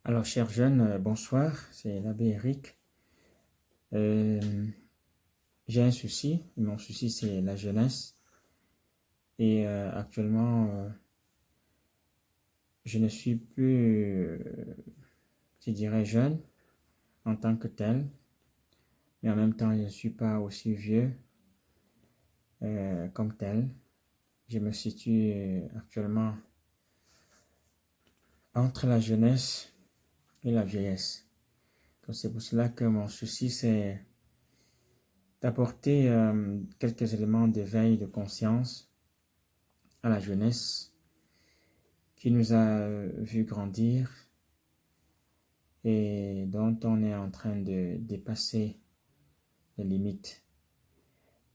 Alors, chers jeunes, bonsoir, c'est l'abbé Eric. Euh, j'ai un souci, et mon souci c'est la jeunesse. Et actuellement, je ne suis plus, je dirais, jeune en tant que tel, mais en même temps, je ne suis pas aussi vieux comme tel. Je me situe actuellement entre la jeunesse et la vieillesse. Donc, c'est pour cela que mon souci c'est d'apporter quelques éléments d'éveil de conscience à la jeunesse qui nous a vu grandir et dont on est en train de dépasser les limites.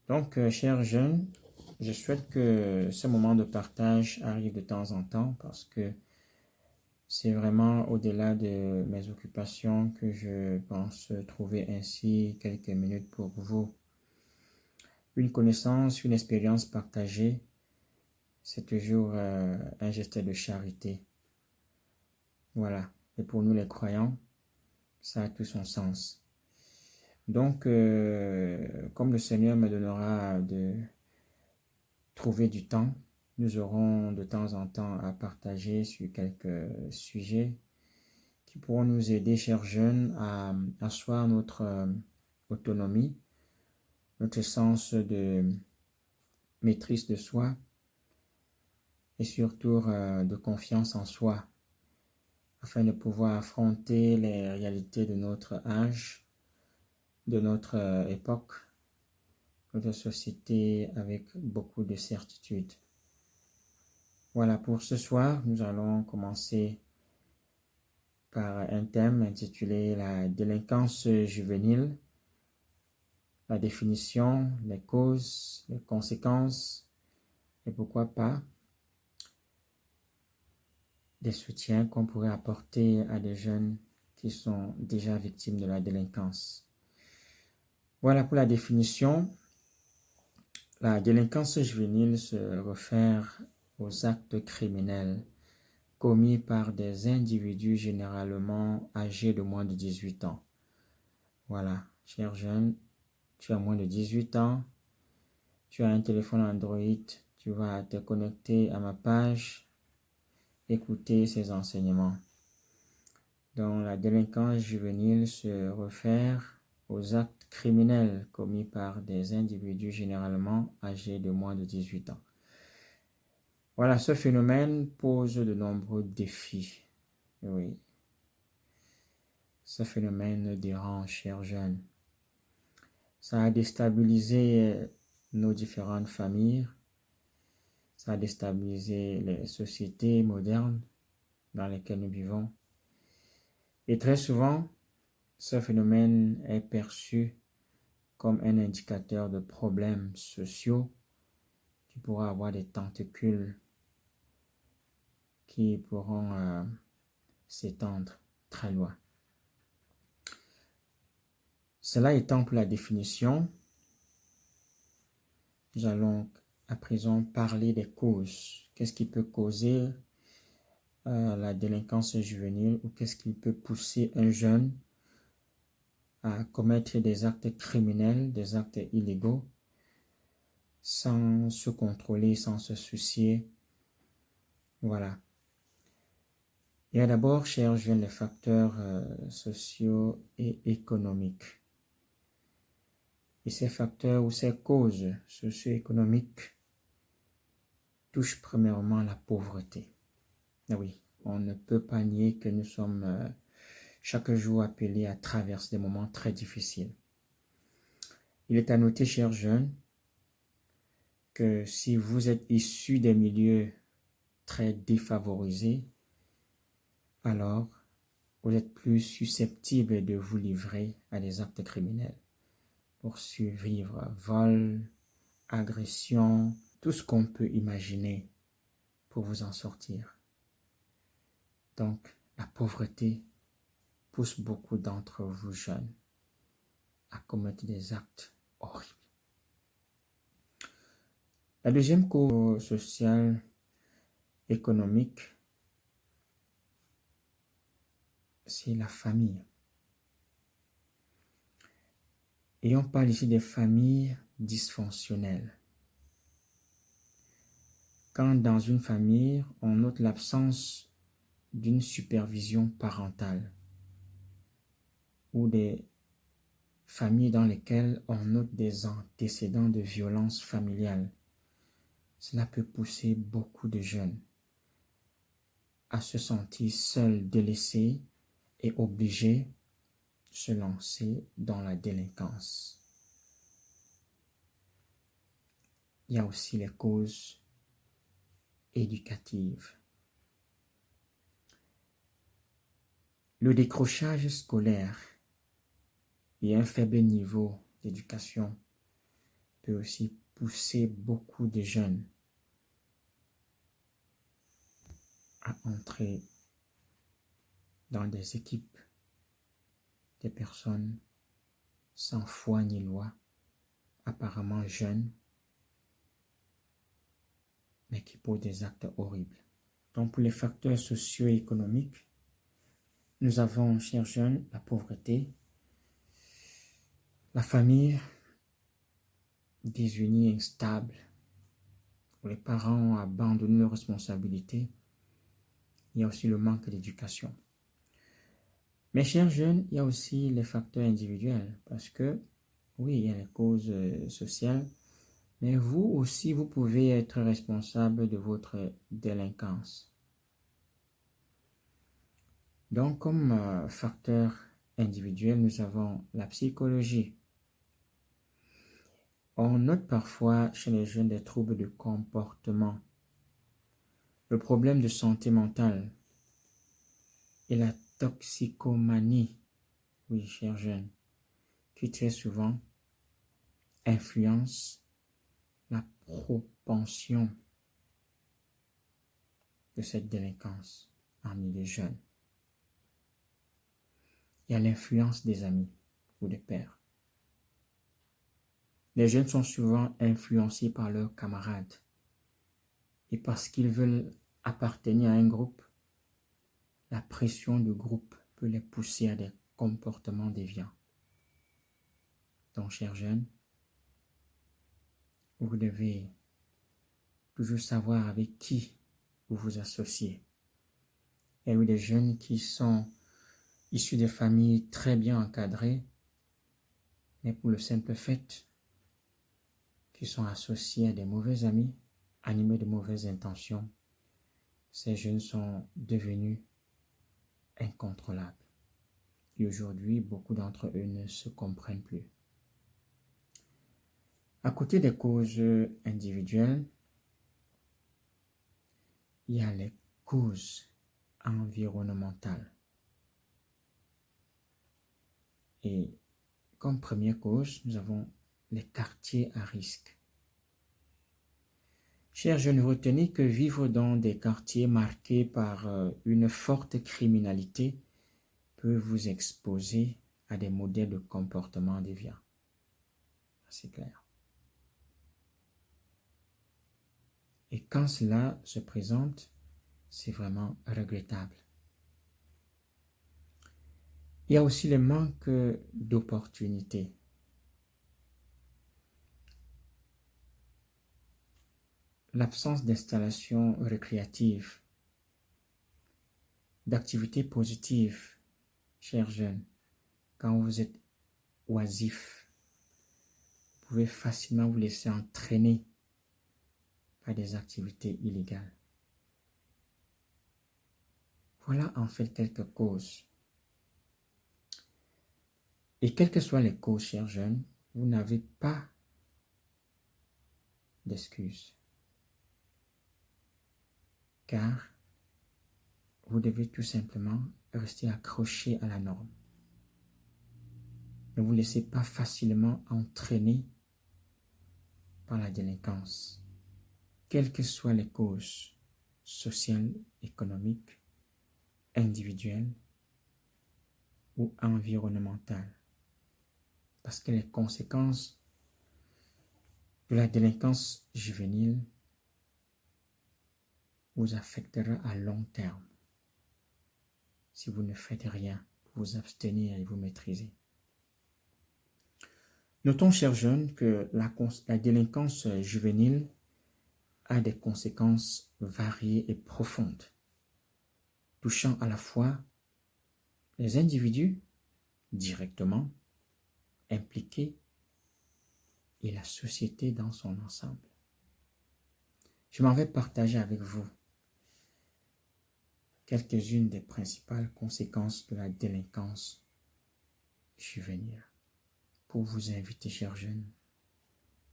Donc, chers jeunes, je souhaite que ce moment de partage arrive de temps en temps parce que c'est vraiment au-delà de mes occupations que je pense trouver ainsi quelques minutes pour vous. Une connaissance, une expérience partagée, c'est toujours un geste de charité. Voilà. Et pour nous les croyants, ça a tout son sens. Donc, comme le Seigneur me donnera de trouver du temps, nous aurons de temps en temps à partager sur quelques sujets qui pourront nous aider, chers jeunes, à asseoir notre autonomie, notre sens de maîtrise de soi et surtout de confiance en soi, afin de pouvoir affronter les réalités de notre âge, de notre époque, notre société avec beaucoup de certitude. Voilà, pour ce soir, nous allons commencer par un thème intitulé la délinquance juvénile, la définition, les causes, les conséquences et pourquoi pas des soutiens qu'on pourrait apporter à des jeunes qui sont déjà victimes de la délinquance. Voilà pour la définition. La délinquance juvénile se réfère aux actes criminels commis par des individus généralement âgés de moins de 18 ans. Voilà, cher jeune, tu as moins de 18 ans, tu as un téléphone Android, tu vas te connecter à ma page, écouter ces enseignements. Donc, la délinquance juvénile se réfère aux actes criminels commis par des individus généralement âgés de moins de 18 ans. Voilà, ce phénomène pose de nombreux défis. Oui, ce phénomène dérange, chers jeunes. Ça a déstabilisé nos différentes familles, ça a déstabilisé les sociétés modernes dans lesquelles nous vivons. Et très souvent, ce phénomène est perçu comme un indicateur de problèmes sociaux qui pourra avoir des tentacules qui pourront s'étendre très loin. Cela étant pour la définition, nous allons à présent parler des causes. Qu'est-ce qui peut causer la délinquance juvénile ou qu'est-ce qui peut pousser un jeune à commettre des actes criminels, des actes illégaux, sans se contrôler, sans se soucier. Voilà. Il y a d'abord, chers jeunes, les facteurs sociaux et économiques. Et ces facteurs ou ces causes socio-économiques touchent premièrement la pauvreté. Ah oui, on ne peut pas nier que nous sommes chaque jour appelés à traverser des moments très difficiles. Il est à noter, chers jeunes, que si vous êtes issus des milieux très défavorisés, alors vous êtes plus susceptibles de vous livrer à des actes criminels pour survivre, vol, agression, tout ce qu'on peut imaginer pour vous en sortir. Donc, la pauvreté pousse beaucoup d'entre vous jeunes à commettre des actes horribles. La deuxième cause sociale, économique, c'est la famille. Et on parle ici des familles dysfonctionnelles. Quand dans une famille, on note l'absence d'une supervision parentale ou des familles dans lesquelles on note des antécédents de violence familiale, cela peut pousser beaucoup de jeunes à se sentir seuls, délaissés et obligés de se lancer dans la délinquance. Il y a aussi les causes éducatives. Le décrochage scolaire et un faible niveau d'éducation peut aussi pousser beaucoup de jeunes à entrer dans des équipes de personnes sans foi ni loi, apparemment jeunes, mais qui posent des actes horribles. Donc pour les facteurs socio-économiques, nous avons, chers jeunes, la pauvreté, la famille désunie, instable, où les parents ont abandonné leurs responsabilités. Il y a aussi le manque d'éducation. Mais chers jeunes, il y a aussi les facteurs individuels, parce que, oui, il y a les causes sociales, mais vous aussi, vous pouvez être responsable de votre délinquance. Donc, comme facteur individuel, nous avons la psychologie. On note parfois chez les jeunes des troubles de comportement, le problème de santé mentale et la toxicomanie, oui, chers jeunes, qui très souvent influence la propension de cette délinquance parmi les jeunes. Il y a l'influence des amis ou des pairs. Les jeunes sont souvent influencés par leurs camarades et parce qu'ils veulent appartenir à un groupe, la pression du groupe peut les pousser à des comportements déviants. Donc, chers jeunes, vous devez toujours savoir avec qui vous vous associez. Il y a eu des jeunes qui sont issus de familles très bien encadrées, mais pour le simple fait qu'ils sont associés à des mauvais amis, animés de mauvaises intentions, ces jeunes sont devenus incontrôlables. Et aujourd'hui, beaucoup d'entre eux ne se comprennent plus. À côté des causes individuelles, il y a les causes environnementales. Et comme première cause, nous avons les quartiers à risque. Chers jeunes, retenez que vivre dans des quartiers marqués par une forte criminalité peut vous exposer à des modèles de comportement déviants. C'est clair. Et quand cela se présente, c'est vraiment regrettable. Il y a aussi le manque d'opportunités. L'absence d'installations récréatives, d'activités positives, chers jeunes. Quand vous êtes oisif, vous pouvez facilement vous laisser entraîner par des activités illégales. Voilà en fait quelques causes. Et quelles que soient les causes, chers jeunes, vous n'avez pas d'excuses. Car vous devez tout simplement rester accroché à la norme. Ne vous laissez pas facilement entraîner par la délinquance. Quelles que soient les causes sociales, économiques, individuelles ou environnementales. Parce que les conséquences de la délinquance juvénile vous affectera à long terme. si vous ne faites rien pour vous abstenir et vous maîtriser. Notons, chers jeunes, que la délinquance juvénile a des conséquences variées et profondes, touchant à la fois les individus directement impliqués et la société dans son ensemble. Je m'en vais partager avec vous quelques-unes des principales conséquences de la délinquance juvénile pour vous inviter, chers jeunes,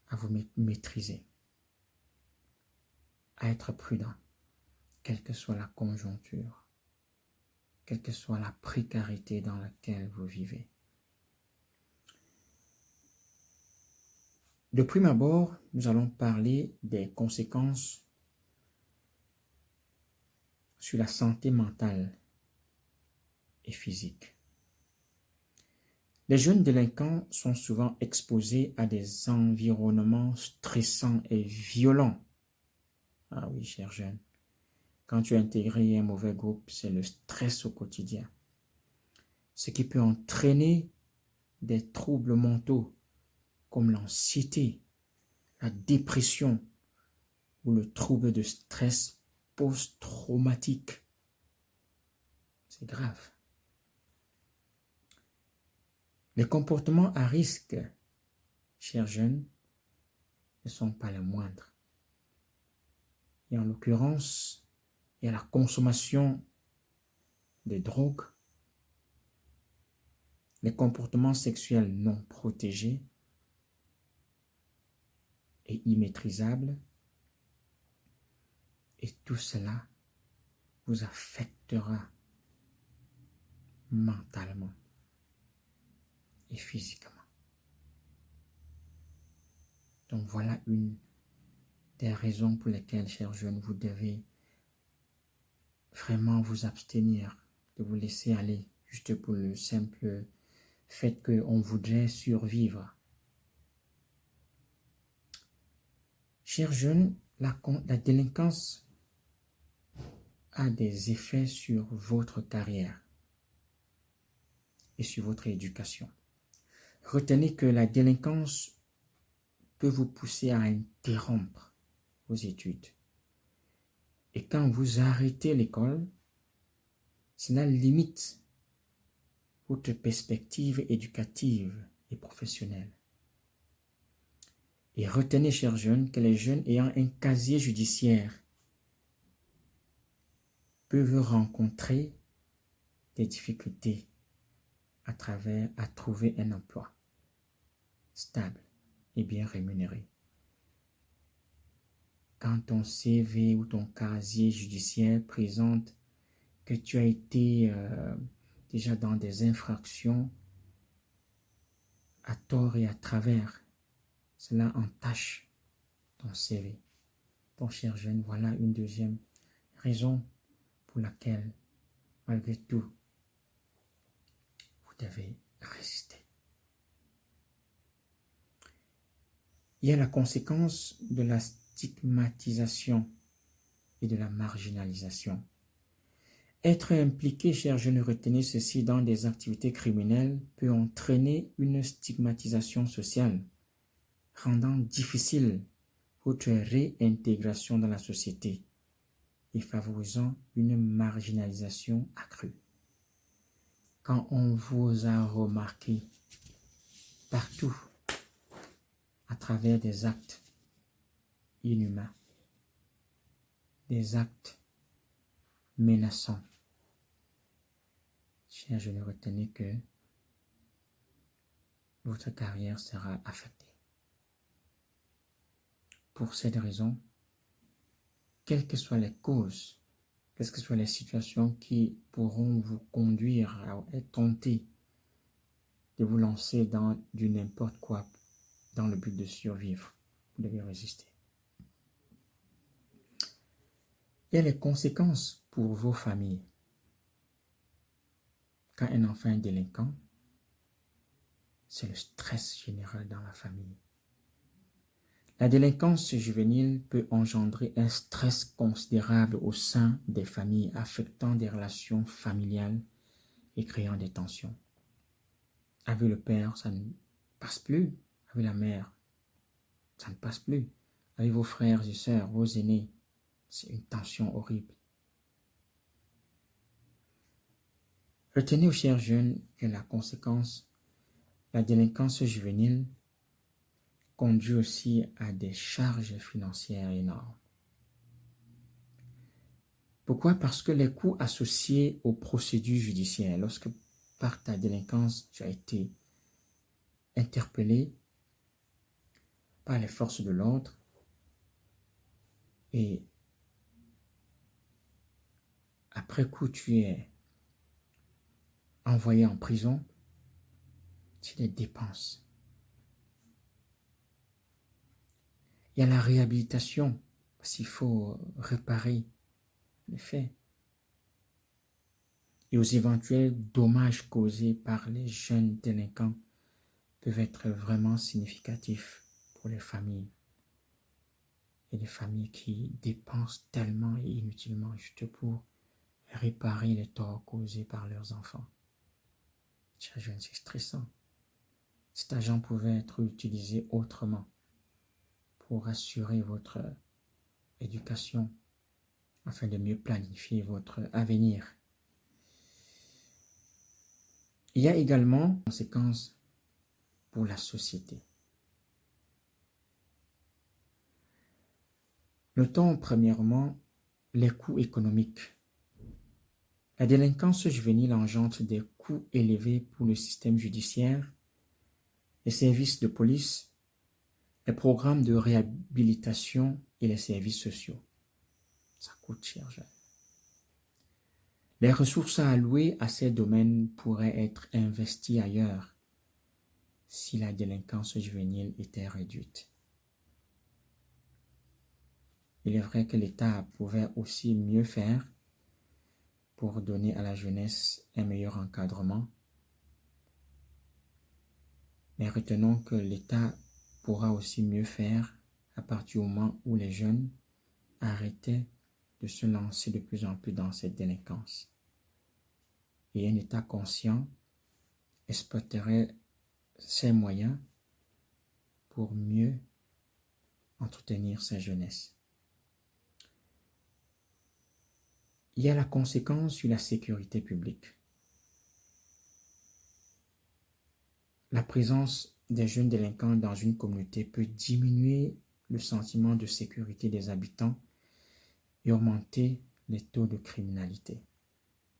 à vous maîtriser, à être prudent, quelle que soit la conjoncture, quelle que soit la précarité dans laquelle vous vivez. De prime abord, nous allons parler des conséquences sur la santé mentale et physique. Les jeunes délinquants sont souvent exposés à des environnements stressants et violents. Ah oui, chers jeunes, quand tu as intégré un mauvais groupe, c'est le stress au quotidien, ce qui peut entraîner des troubles mentaux comme l'anxiété, la dépression ou le trouble de stress post-traumatique. C'est grave. Les comportements à risque, chers jeunes, ne sont pas les moindres. Et en l'occurrence, il y a la consommation de drogue, les comportements sexuels non protégés et immaîtrisables. Et tout cela vous affectera mentalement et physiquement. Donc voilà une des raisons pour lesquelles, chers jeunes, vous devez vraiment vous abstenir de vous laisser aller juste pour le simple fait qu'on voudrait survivre. Chers jeunes, la délinquance a des effets sur votre carrière et sur votre éducation. Retenez que la délinquance peut vous pousser à interrompre vos études. Et quand vous arrêtez l'école, cela limite votre perspective éducative et professionnelle. Et retenez, chers jeunes, que les jeunes ayant un casier judiciaire peuvent rencontrer des difficultés à trouver un emploi stable et bien rémunéré. Quand ton CV ou ton casier judiciaire présente que tu as été déjà dans des infractions à tort et à travers, cela entache ton CV. Mon cher jeune, voilà une deuxième raison pour laquelle, malgré tout, vous devez résister. Il y a la conséquence de la stigmatisation et de la marginalisation. Être impliqué, chers jeunes, retenez ceci, dans des activités criminelles peut entraîner une stigmatisation sociale, rendant difficile votre réintégration dans la société et favorisant une marginalisation accrue. Quand on vous a remarqué partout à travers des actes inhumains, des actes menaçants, chers jeunes, retenez que votre carrière sera affectée. Pour cette raison, quelles que soient les causes, quelles que soient les situations qui pourront vous conduire à être tenté de vous lancer dans du n'importe quoi dans le but de survivre, vous devez résister. Il y a les conséquences pour vos familles. Quand un enfant est délinquant, c'est le stress général dans la famille. La délinquance juvénile peut engendrer un stress considérable au sein des familles, affectant des relations familiales et créant des tensions. Avec le père, ça ne passe plus. Avec la mère, ça ne passe plus. Avec vos frères et sœurs, vos aînés, c'est une tension horrible. Retenez aux chers jeunes que la délinquance juvénile conduit aussi à des charges financières énormes. Pourquoi? Parce que les coûts associés aux procédures judiciaires, lorsque par ta délinquance, tu as été interpellé par les forces de l'ordre et après coup, tu es envoyé en prison, c'est des dépenses. Il y a la réhabilitation, parce qu'il faut réparer les faits. Et aux éventuels dommages causés par les jeunes délinquants peuvent être vraiment significatifs pour les familles. Et les familles qui dépensent tellement et inutilement juste pour réparer les torts causés par leurs enfants. Chers jeunes, c'est stressant. Cet argent pouvait être utilisé autrement pour assurer votre éducation afin de mieux planifier votre avenir. Il y a également des conséquences pour la société. Notons premièrement les coûts économiques. La délinquance juvénile engendre des coûts élevés pour le système judiciaire, les services de police, les programmes de réhabilitation et les services sociaux. Ça coûte cher, jeune. Les ressources à allouer à ces domaines pourraient être investies ailleurs si la délinquance juvénile était réduite. Il est vrai que l'État pouvait aussi mieux faire pour donner à la jeunesse un meilleur encadrement. Mais retenons que l'État pourra aussi mieux faire à partir du moment où les jeunes arrêtaient de se lancer de plus en plus dans cette délinquance. Et un État conscient exploiterait ses moyens pour mieux entretenir sa jeunesse. Il y a la conséquence sur la sécurité publique. La présence des jeunes délinquants dans une communauté peut diminuer le sentiment de sécurité des habitants et augmenter les taux de criminalité.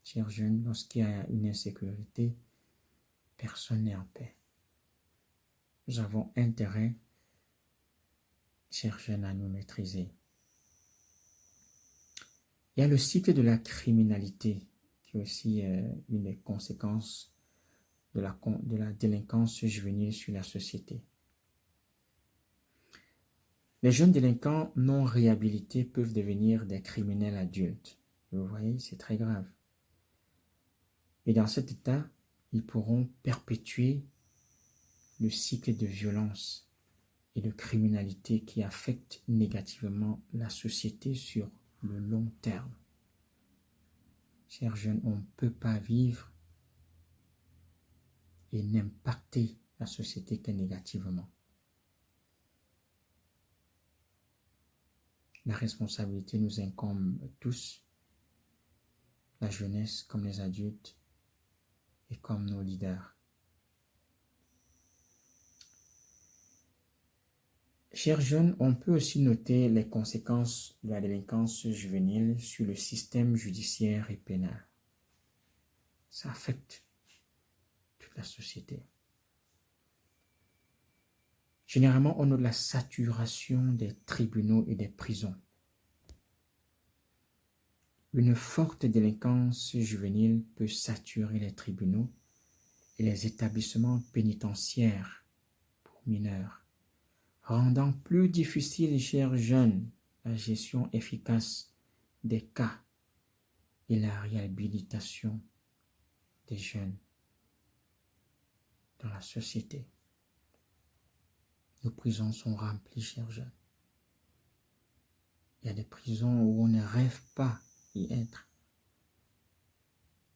Chers jeunes, lorsqu'il y a une insécurité, personne n'est en paix. Nous avons intérêt, chers jeunes, à nous maîtriser. Il y a le cycle de la criminalité, qui est aussi une des conséquences de la délinquance juvénile sur la société. Les jeunes délinquants non réhabilités peuvent devenir des criminels adultes. Vous voyez, c'est très grave. Et dans cet état, ils pourront perpétuer le cycle de violence et de criminalité qui affecte négativement la société sur le long terme. Chers jeunes, on ne peut pas vivre et n'impacter la société que négativement. La responsabilité nous incombe tous, la jeunesse comme les adultes et comme nos leaders. Chers jeunes, on peut aussi noter les conséquences de la délinquance juvénile sur le système judiciaire et pénal. Ça affecte toute la société. Généralement, on note la saturation des tribunaux et des prisons. Une forte délinquance juvénile peut saturer les tribunaux et les établissements pénitentiaires pour mineurs, rendant plus difficile, chers jeunes, la gestion efficace des cas et la réhabilitation des jeunes dans la société. Nos prisons sont remplies, chers jeunes. Il y a des prisons où on ne rêve pas d'y être.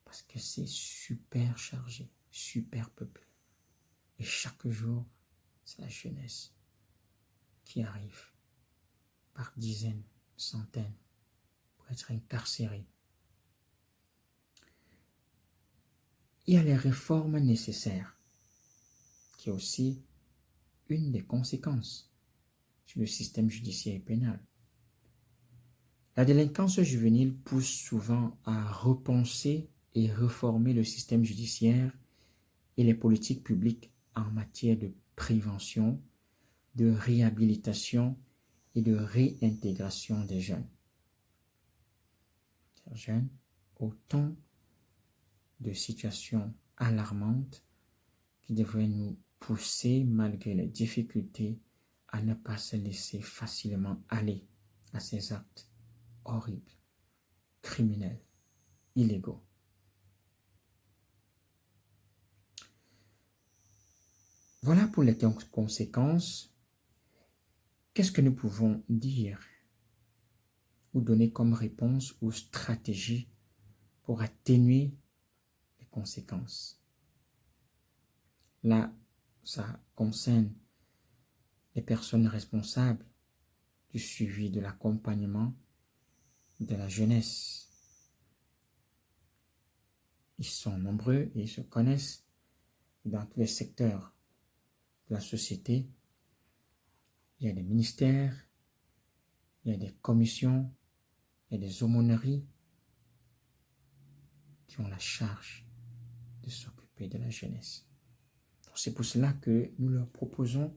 Parce que c'est super chargé, super peuplé. Et chaque jour, c'est la jeunesse qui arrive par dizaines, centaines pour être incarcérée. Il y a les réformes nécessaires, qui est aussi une des conséquences sur le système judiciaire et pénal. La délinquance juvénile pousse souvent à repenser et réformer le système judiciaire et les politiques publiques en matière de prévention, de réhabilitation et de réintégration des jeunes. Chers jeunes, autant de situations alarmantes qui devraient nous pousser, malgré les difficultés, à ne pas se laisser facilement aller à ces actes horribles, criminels, illégaux. Voilà pour les conséquences. Qu'est-ce que nous pouvons dire ou donner comme réponse ou stratégie pour atténuer les conséquences? Là, ça concerne les personnes responsables du suivi, de l'accompagnement de la jeunesse. Ils sont nombreux et ils se connaissent dans tous les secteurs de la société. Il y a des ministères, il y a des commissions, il y a des aumôneries qui ont la charge de s'occuper de la jeunesse. C'est pour cela que nous leur proposons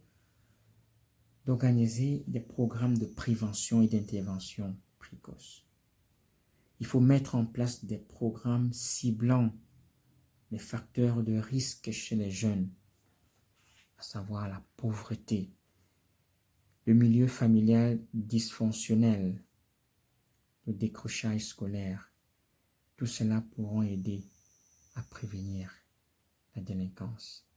d'organiser des programmes de prévention et d'intervention précoce. Il faut mettre en place des programmes ciblant les facteurs de risque chez les jeunes, à savoir la pauvreté, le milieu familial dysfonctionnel, le décrochage scolaire. Tout cela pourront aider à prévenir la délinquance.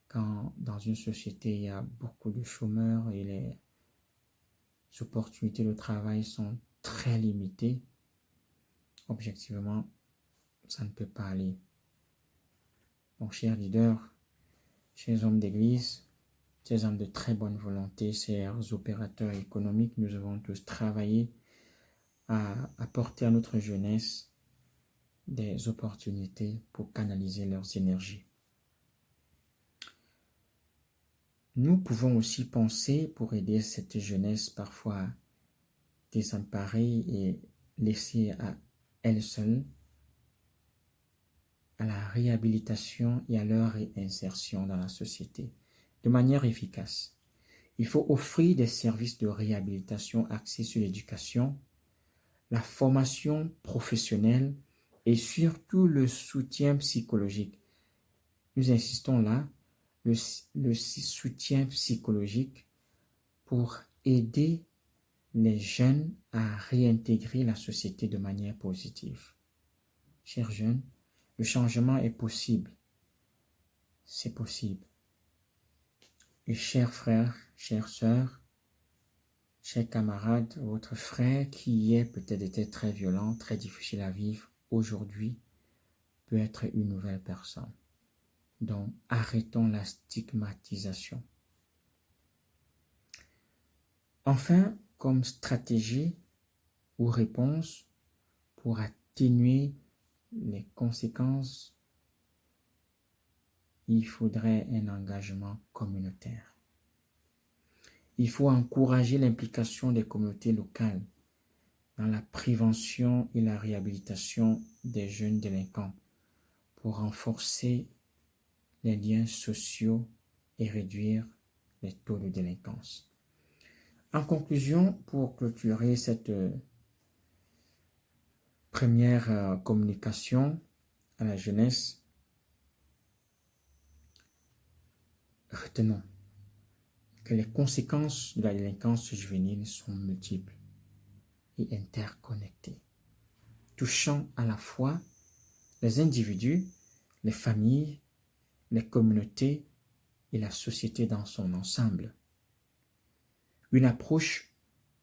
Quand dans une société, il y a beaucoup de chômeurs et les opportunités de travail sont très limitées, objectivement, ça ne peut pas aller. Donc, chers leaders, chers hommes d'église, chers hommes de très bonne volonté, chers opérateurs économiques, nous avons tous travaillé à apporter à notre jeunesse des opportunités pour canaliser leurs énergies. Nous pouvons aussi penser, pour aider cette jeunesse parfois désemparée et laissée à elle seule, à la réhabilitation et à leur réinsertion dans la société de manière efficace. Il faut offrir des services de réhabilitation axés sur l'éducation, la formation professionnelle et surtout le soutien psychologique. Nous insistons là, le soutien psychologique pour aider les jeunes à réintégrer la société de manière positive. Chers jeunes, le changement est possible. C'est possible. Et chers frères, chères sœurs, chers camarades, votre frère qui hier peut-être était très violent, très difficile à vivre, aujourd'hui peut être une nouvelle personne. Donc, arrêtons la stigmatisation. Enfin, comme stratégie ou réponse pour atténuer les conséquences, il faudrait un engagement communautaire. Il faut encourager l'implication des communautés locales dans la prévention et la réhabilitation des jeunes délinquants pour renforcer les liens sociaux et réduire les taux de délinquance. En conclusion, pour clôturer cette première communication à la jeunesse, retenons que les conséquences de la délinquance juvénile sont multiples et interconnectées, touchant à la fois les individus, les familles, les communautés et la société dans son ensemble. Une approche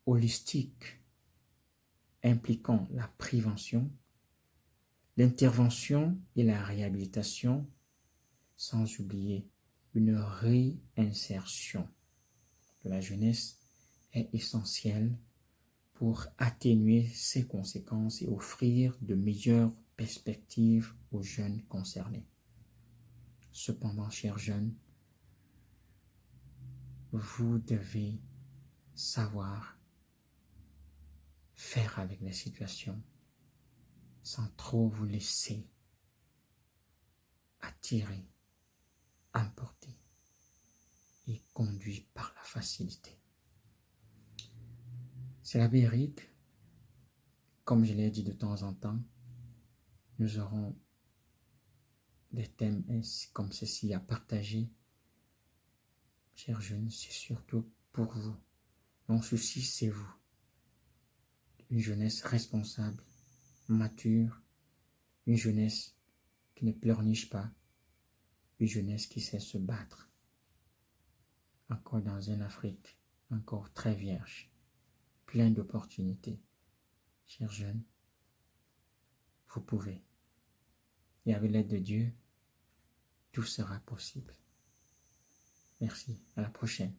holistique impliquant la prévention, l'intervention et la réhabilitation, sans oublier une réinsertion de la jeunesse est essentielle pour atténuer ces conséquences et offrir de meilleures perspectives aux jeunes concernés. Cependant, chers jeunes, vous devez savoir faire avec les situations sans trop vous laisser attirer, emporter et conduire par la facilité. C'est l'abbé Eric. Comme je l'ai dit de temps en temps, nous aurons des thèmes comme ceci à partager. Chers jeunes, c'est surtout pour vous. Mon souci, c'est vous. Une jeunesse responsable, mature, une jeunesse qui ne pleurniche pas, une jeunesse qui sait se battre. Encore dans une Afrique encore très vierge, plein d'opportunités. Chers jeunes, vous pouvez. Et avec l'aide de Dieu, tout sera possible. Merci, à la prochaine.